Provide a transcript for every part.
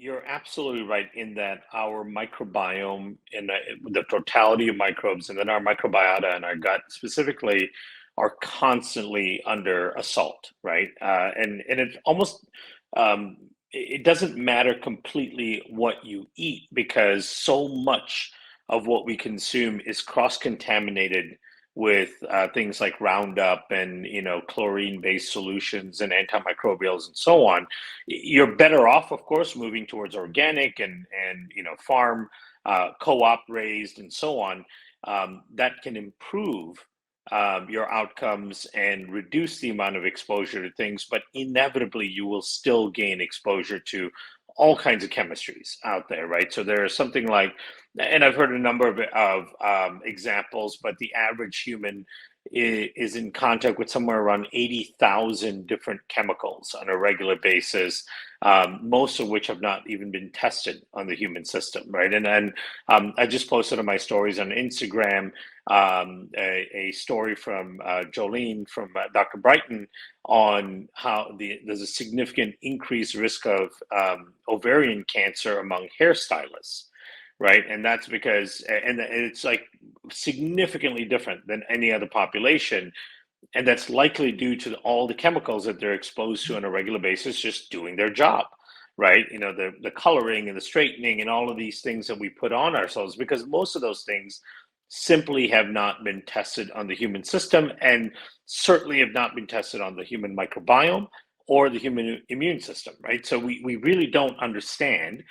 You're absolutely right in that our microbiome and the totality of microbes, and then our microbiota and our gut specifically, are constantly under assault, right? And it almost it doesn't matter completely what you eat because so much of what we consume is cross-contaminated with things like Roundup and chlorine-based solutions and antimicrobials and so on. You're better off, of course, moving towards organic and farm, co-op raised and so on. That can improve your outcomes and reduce the amount of exposure to things, but inevitably you will still gain exposure to all kinds of chemistries out there, right? So there is something like, and I've heard a number of examples, but the average human is in contact with somewhere around 80,000 different chemicals on a regular basis, most of which have not even been tested on the human system, right? And I just posted on my stories on Instagram a story from Jolene from Dr. Brighton on how there's a significant increased risk of ovarian cancer among hairstylists, right? And that's because, and it's like significantly different than any other population. And that's likely due to all the chemicals that they're exposed to on a regular basis, just doing their job, right? The coloring and the straightening and all of these things that we put on ourselves, because most of those things simply have not been tested on the human system and certainly have not been tested on the human microbiome or the human immune system, right? So we really don't understand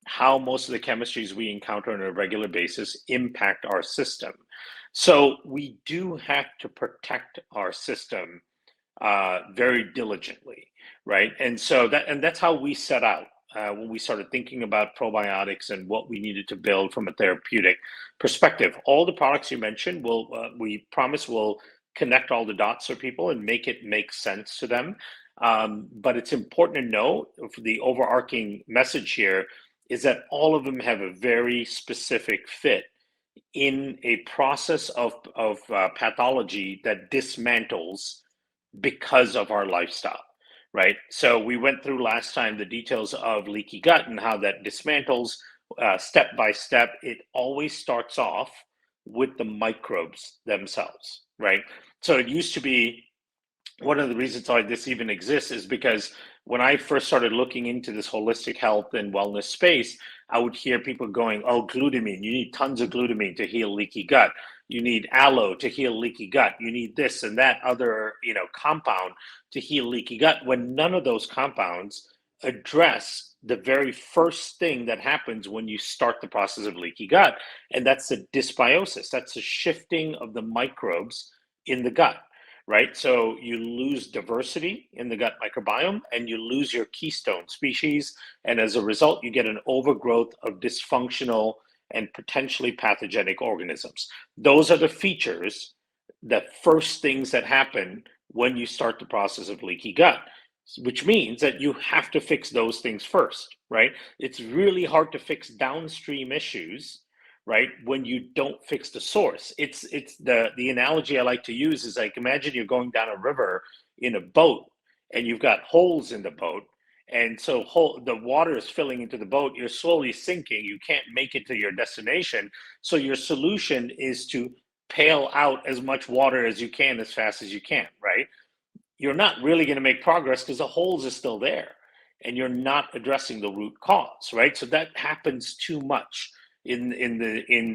how most of the chemistries we encounter on a regular basis impact our system. So we do have to protect our system very diligently, right? And that's how we set out when we started thinking about probiotics and what we needed to build from a therapeutic perspective. All the products you mentioned we promise will connect all the dots for people and make it make sense to them. But it's important to know the overarching message here is that all of them have a very specific fit in a process of pathology that dismantles because of our lifestyle, right? So we went through last time the details of leaky gut and how that dismantles step by step. It always starts off with the microbes themselves, right? So it used to be one of the reasons why this even exists is because when I first started looking into this holistic health and wellness space, I would hear people going, oh, glutamine, you need tons of glutamine to heal leaky gut. You need aloe to heal leaky gut. You need this and that other, compound to heal leaky gut, when none of those compounds address the very first thing that happens when you start the process of leaky gut. And that's the dysbiosis. That's the shifting of the microbes in the gut, right? So you lose diversity in the gut microbiome and you lose your keystone species. And as a result, you get an overgrowth of dysfunctional and potentially pathogenic organisms. Those are the features, the first things that happen when you start the process of leaky gut, which means that you have to fix those things first, right? It's really hard to fix downstream issues, right, when you don't fix the source. It's the analogy I like to use is like, imagine you're going down a river in a boat and you've got holes in the boat, and so the water is filling into the boat, you're slowly sinking, you can't make it to your destination. So your solution is to pail out as much water as you can as fast as you can, right? You're not really going to make progress because the holes are still there and you're not addressing the root cause, right? So that happens too much in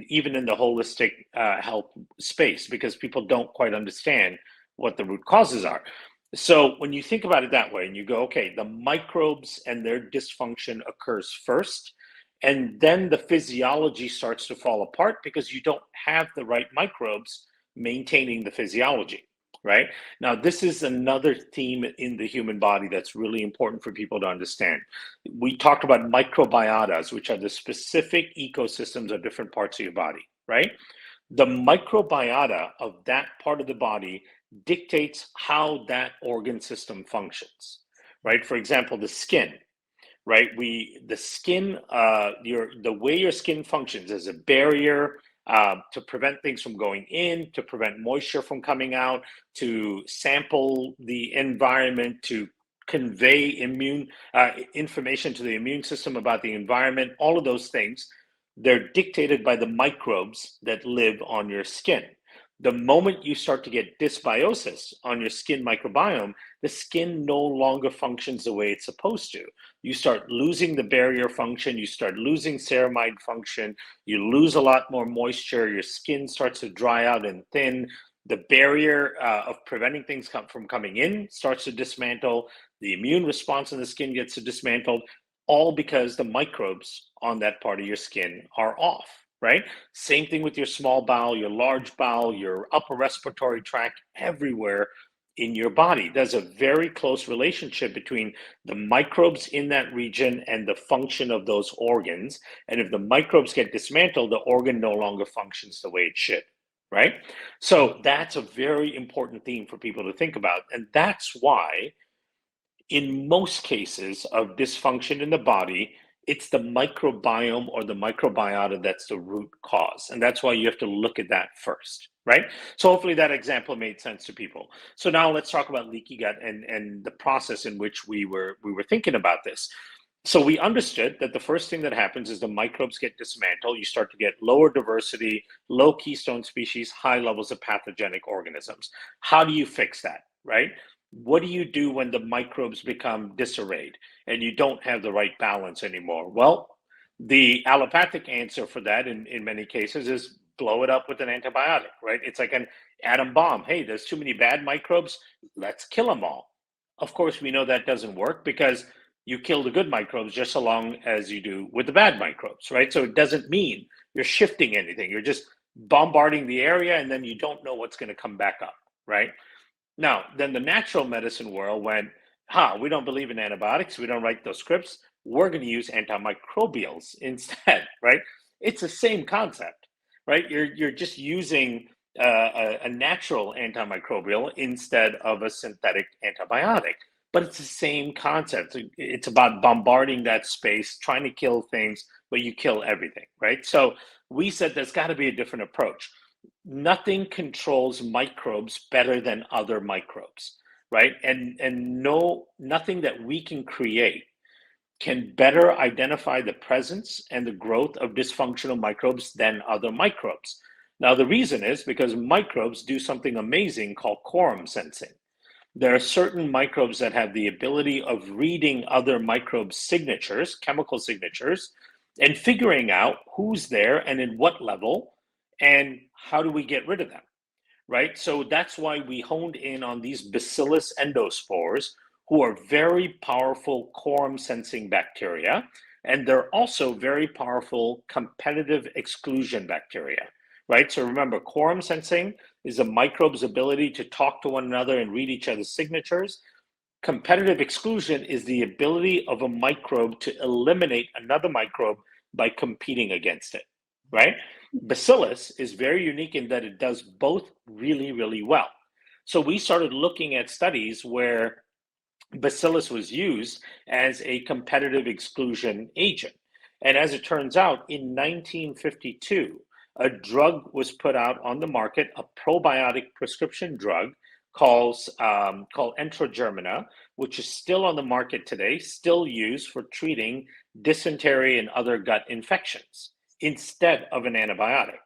even in the holistic health space, because people don't quite understand what the root causes are. So when you think about it that way and you go, okay, the microbes and their dysfunction occurs first, and then the physiology starts to fall apart because you don't have the right microbes maintaining the physiology. Right? Now, this is another theme in the human body that's really important for people to understand. We talked about microbiotas, which are the specific ecosystems of different parts of your body, right? The microbiota of that part of the body dictates how that organ system functions, right? For example, the skin, right? The skin, the way your skin functions as a barrier, to prevent things from going in, to prevent moisture from coming out, to sample the environment, to convey information to the immune system about the environment, all of those things, they're dictated by the microbes that live on your skin. The moment you start to get dysbiosis on your skin microbiome, the skin no longer functions the way it's supposed to. You start losing the barrier function, you start losing ceramide function, you lose a lot more moisture, your skin starts to dry out and thin. The barrier of preventing things from coming in starts to dismantle. The immune response in the skin gets dismantled, all because the microbes on that part of your skin are off, right? Same thing with your small bowel, your large bowel, your upper respiratory tract, everywhere in your body. There's a very close relationship between the microbes in that region and the function of those organs. And if the microbes get dismantled, the organ no longer functions the way it should, right? So that's a very important theme for people to think about. And that's why in most cases of dysfunction in the body, it's the microbiome or the microbiota that's the root cause. And that's why you have to look at that first, right? So hopefully that example made sense to people. So now let's talk about leaky gut and the process in which we were thinking about this. So we understood that the first thing that happens is the microbes get dismantled. You start to get lower diversity, low keystone species, high levels of pathogenic organisms. How do you fix that, right? What do you do when the microbes become disarrayed and you don't have the right balance anymore? Well, the allopathic answer for that in many cases is blow it up with an antibiotic, right? It's like an atom bomb. Hey, there's too many bad microbes. Let's kill them all. Of course, we know that doesn't work because you kill the good microbes just so long as you do with the bad microbes, right? So it doesn't mean you're shifting anything. You're just bombarding the area and then you don't know what's going to come back up, right? Now, then the natural medicine world went, we don't believe in antibiotics. We don't write those scripts. We're going to use antimicrobials instead, right? It's the same concept, right? You're just using a natural antimicrobial instead of a synthetic antibiotic. But it's the same concept. It's about bombarding that space, trying to kill things, but you kill everything, right? So we said there's got to be a different approach. Nothing controls microbes better than other microbes, right? And nothing that we can create can better identify the presence and the growth of dysfunctional microbes than other microbes. Now, the reason is because microbes do something amazing called quorum sensing. There are certain microbes that have the ability of reading other microbes' signatures, chemical signatures, and figuring out who's there and in what level and how do we get rid of them, right? So that's why we honed in on these bacillus endospores, who are very powerful quorum sensing bacteria, and they're also very powerful competitive exclusion bacteria, right? So remember, quorum sensing is a microbe's ability to talk to one another and read each other's signatures. Competitive exclusion is the ability of a microbe to eliminate another microbe by competing against it, right? Bacillus is very unique in that it does both really, really well. So we started looking at studies where Bacillus was used as a competitive exclusion agent. And as it turns out, in 1952, a drug was put out on the market, a probiotic prescription drug called Enterogermina, which is still on the market today, still used for treating dysentery and other gut infections instead of an antibiotic.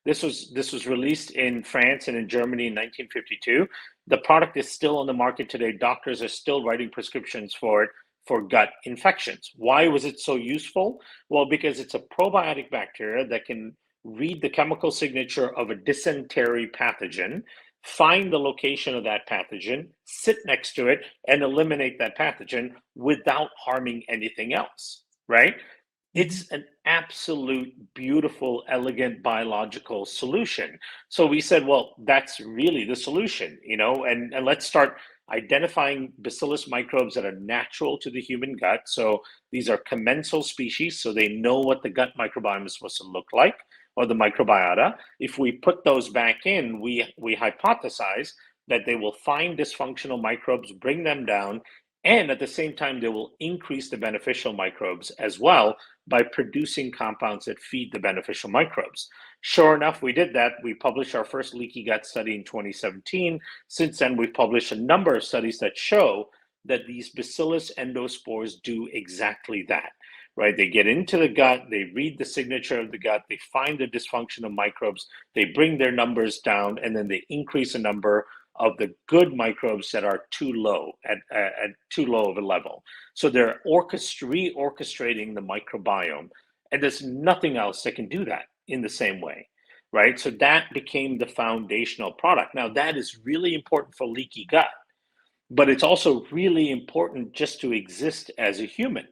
This was released in France and in Germany in 1952. The product is still on the market today. Doctors are still writing prescriptions for it for gut infections. Why was it so useful? Well, because it's a probiotic bacteria that can read the chemical signature of a dysentery pathogen, find the location of that pathogen, sit next to it, and eliminate that pathogen without harming anything else, right? It's an absolute beautiful, elegant biological solution. So we said, well, that's really the solution, and let's start identifying bacillus microbes that are natural to the human gut. So these are commensal species, so they know what the gut microbiome is supposed to look like, or the microbiota. If we put those back in, we hypothesize that they will find dysfunctional microbes, bring them down, and at the same time, they will increase the beneficial microbes as well by producing compounds that feed the beneficial microbes. Sure enough, we did that. We published our first leaky gut study in 2017. Since then, we've published a number of studies that show that these bacillus endospores do exactly that, right? They get into the gut, they read the signature of the gut, they find the dysfunction of microbes, they bring their numbers down, and then they increase the number of the good microbes that are too low at too low of a level. So they're re-orchestrating the microbiome, and there's nothing else that can do that in the same way, right? So that became the foundational product. Now that is really important for leaky gut, but it's also really important just to exist as a human.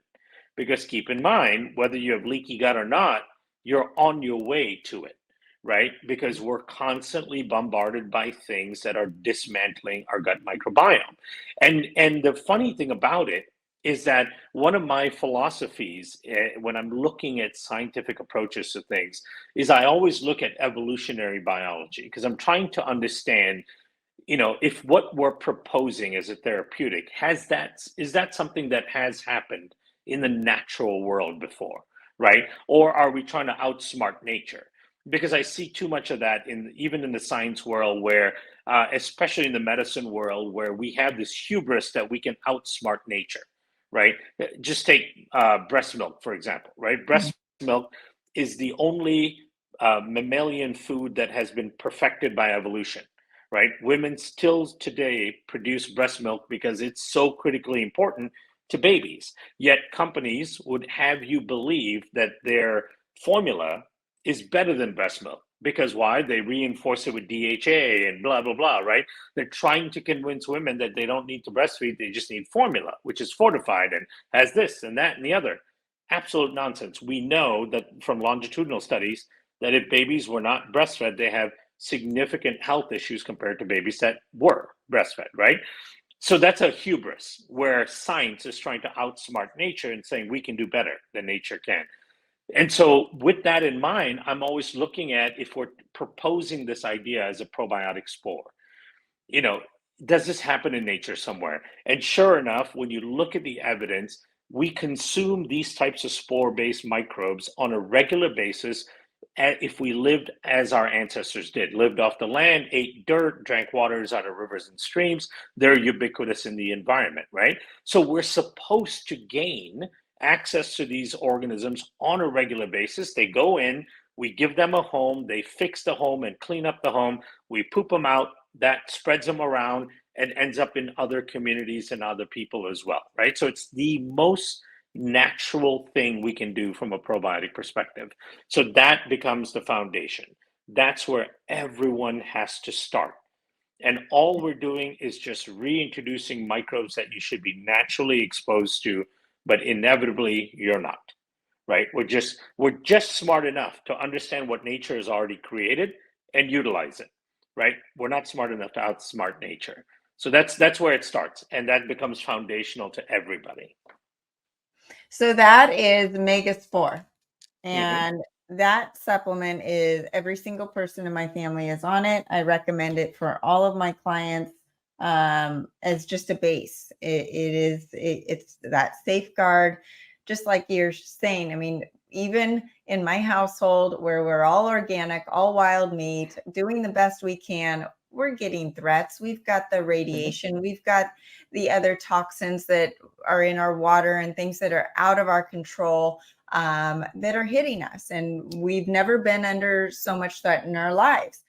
Because keep in mind, whether you have leaky gut or not, you're on your way to it, right? Because we're constantly bombarded by things that are dismantling our gut microbiome. And the funny thing about it is that one of my philosophies when I'm looking at scientific approaches to things is I always look at evolutionary biology because I'm trying to understand, if what we're proposing as a therapeutic is that something that has happened in the natural world before, right? Or are we trying to outsmart nature? Because I see too much of that even in the science world, where especially in the medicine world, where we have this hubris that we can outsmart nature, right? Just take breast milk, for example, right? Breast milk is the only mammalian food that has been perfected by evolution, right? Women still today produce breast milk because it's so critically important to babies. Yet companies would have you believe that their formula is better than breast milk. Because why? They reinforce it with DHA and blah, blah, blah, right? They're trying to convince women that they don't need to breastfeed, they just need formula, which is fortified and has this and that and the other. Absolute nonsense. We know that from longitudinal studies that if babies were not breastfed, they have significant health issues compared to babies that were breastfed, right? So that's a hubris where science is trying to outsmart nature and saying we can do better than nature can. And so, with that in mind, I'm always looking at if we're proposing this idea as a probiotic spore, you know, does this happen in nature somewhere? And sure enough, when you look at the evidence, we consume these types of spore based microbes on a regular basis. If we lived as our ancestors did, lived off the land, ate dirt, drank waters out of rivers and streams, they're ubiquitous in the environment, right? So we're supposed to gain access to these organisms on a regular basis. They go in, we give them a home, they fix the home and clean up the home, we poop them out, that spreads them around and ends up in other communities and other people as well, right? So it's the most natural thing we can do from a probiotic perspective. So that becomes the foundation. That's where everyone has to start. And all we're doing is just reintroducing microbes that you should be naturally exposed to, but inevitably you're not, right? We're just smart enough to understand what nature has already created and utilize it, right? We're not smart enough to outsmart nature. So that's where it starts, and that becomes foundational to everybody. So that is Megaspore. Mm-hmm. And that supplement is every single person in my family is on it. I recommend it for all of my clients as just a base. It's that safeguard, just like you're saying. I mean, even in my household where we're all organic, all wild meat, doing the best we can, we're getting threats. We've got the Mm-hmm. radiation, we've got the other toxins that are in our water and things that are out of our control that are hitting us. And we've never been under so much threat in our lives.